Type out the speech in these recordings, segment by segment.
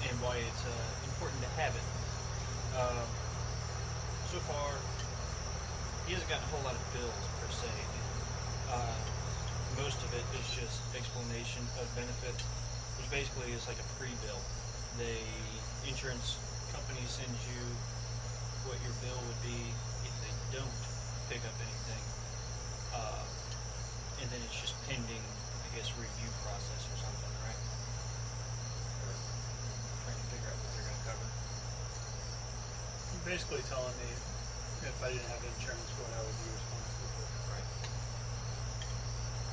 and why it's important to have it. Uh, so far, he hasn't gotten a whole lot of bills per se. Uh, Most of it is just explanation of benefits, which basically is like a pre-bill. The insurance company sends you what your bill would be if they don't pick up anything, uh, and then it's just pending, I guess, review process or something, right? Or trying to figure out what they're going to cover. Basically telling me if I didn't have insurance, what I would be responsible for. Right.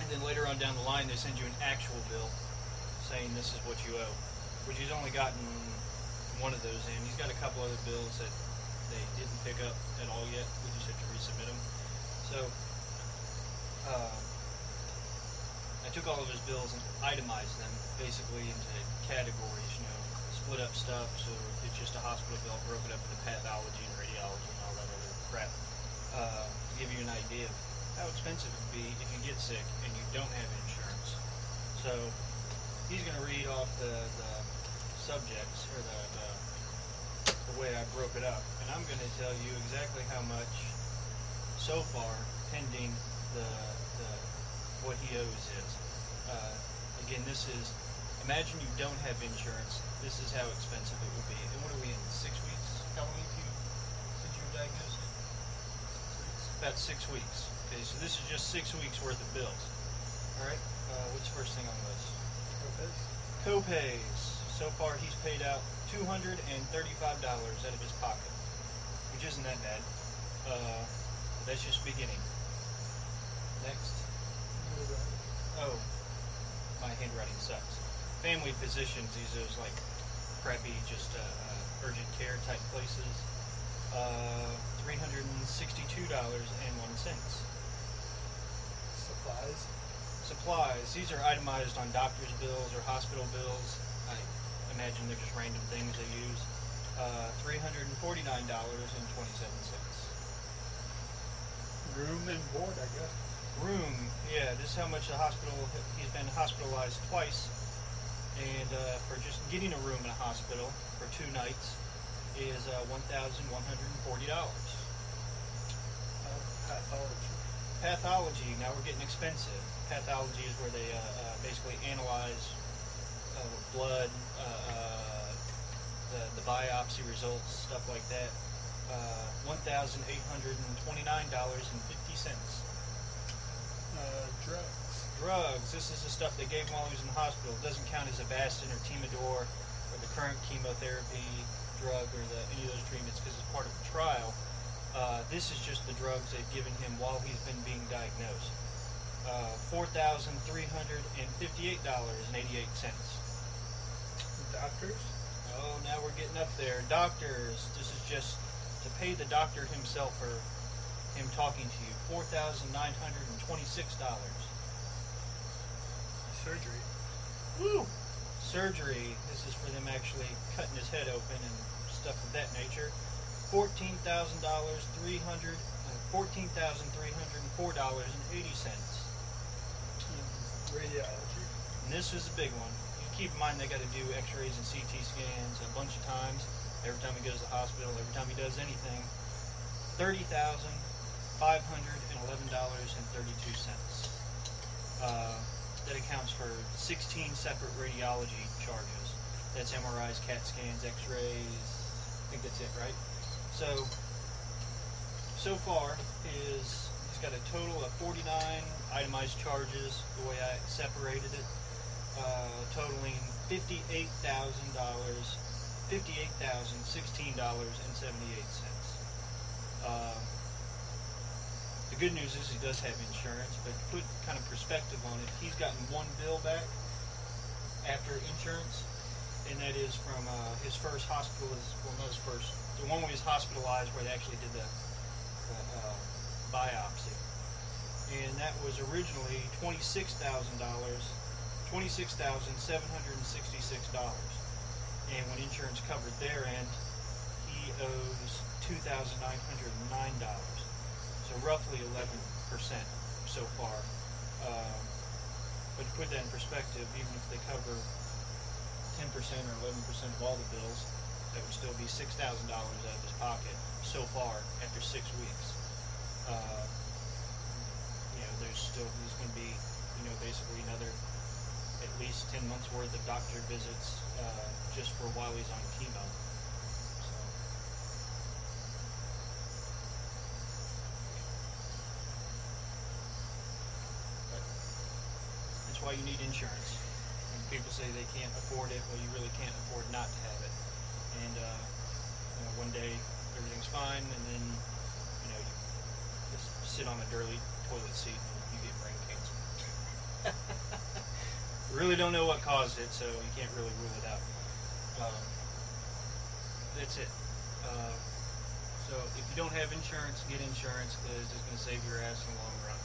And then later on down the line, they send you an actual bill saying this is what you owe, which he's only gotten one of those in. He's got a couple other bills that they didn't pick up at all yet. We just have to resubmit them. So uh, I took all of his bills and itemized them basically into categories, split up stuff. So if it's just a hospital bill, broke it up into pathology and radiology and all that other crap to give you an idea of how expensive it would be if you get sick and you don't have insurance. So he's going to read off the subjects or the way I broke it up, and I'm going to tell you exactly how much so far pending the what he owes is. Again, this is, imagine you don't have insurance. This is how expensive it would be. And what are we in, 6 weeks? How long have you since you were diagnosed? About 6 weeks. Okay, so this is just 6 weeks worth of bills. All right. What's the first thing on the list? Copays. Copays. So far, he's paid out $235 out of his pocket, which isn't that bad. But that's just beginning. Next. Oh, my handwriting sucks. Family physicians, these are those like crappy, just urgent care type places. $362.01. Supplies. Supplies. These are itemized on doctor's bills or hospital bills. I imagine they're just random things they use. $349.27. Room and board, I guess. Room. Yeah, this is how much the hospital. He's been hospitalized twice, and for just getting a room in a hospital for 2 nights is $1,140. Pathology. Pathology. Now we're getting expensive. Pathology is where they basically analyze blood, the biopsy results, stuff like that. $1,829.50. Drugs. Drugs. This is the stuff they gave him while he was in the hospital. It doesn't count as Avastin or Timidor or the current chemotherapy drug or any of those treatments because it's part of the trial. This is just the drugs they've given him while he's been being diagnosed. $4,358.88. Doctors. Oh, now we're getting up there. Doctors. This is just to pay the doctor himself for him talking to you. $4,926. Surgery. Woo! Surgery. This is for them actually cutting his head open and stuff of that nature. $14,304.80. Radiology. And this is a big one. You keep in mind they got to do X-rays and CT scans a bunch of times. Every time he goes to the hospital, every time he does anything. $30,511.32. That accounts for 16 separate radiology charges. That's MRIs, CAT scans, X-rays. I think that's it, right? So far, he's got a total of 49 itemized charges, the way I separated it, totaling $58,016.78. The good news is he does have insurance, but to put kind of perspective on it, he's gotten one bill back after insurance, and that is from his first hospital. Well, not his first. The one where he was hospitalized, where they actually did the biopsy, and that was originally $26,766. And when insurance covered their end, he owes $2,909. So roughly 11% so far. But to put that in perspective, even if they cover 10% or 11% of all the bills, that would still be $6,000 out of his pocket so far after 6 weeks. Uh, there's going to be, basically another at least 10 months worth of doctor visits just for while he's on chemo. So, but that's why you need insurance. When people say they can't afford it, well, you really can't afford not to have it. And one day everything's fine, and then you just sit on a dirty toilet seat and you get brain cancer. Really don't know what caused it, so you can't really rule it out. Um, that's it. So if you don't have insurance, get insurance because it's going to save your ass in the long run.